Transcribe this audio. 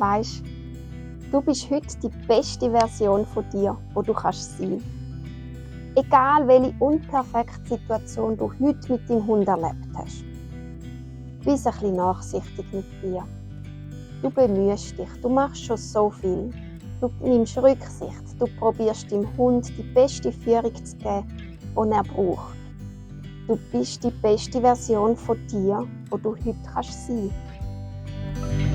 Weisst, du bist heute die beste Version von dir, die du kannst sein. Egal welche unperfekte Situation du heute mit deinem Hund erlebt hast. Bist ein bisschen nachsichtig mit dir. Du bemühst dich, du machst schon so viel. Du nimmst Rücksicht, du probierst deinem Hund die beste Führung zu geben, die er braucht. Du bist die beste Version von dir, die du heute sein kannst.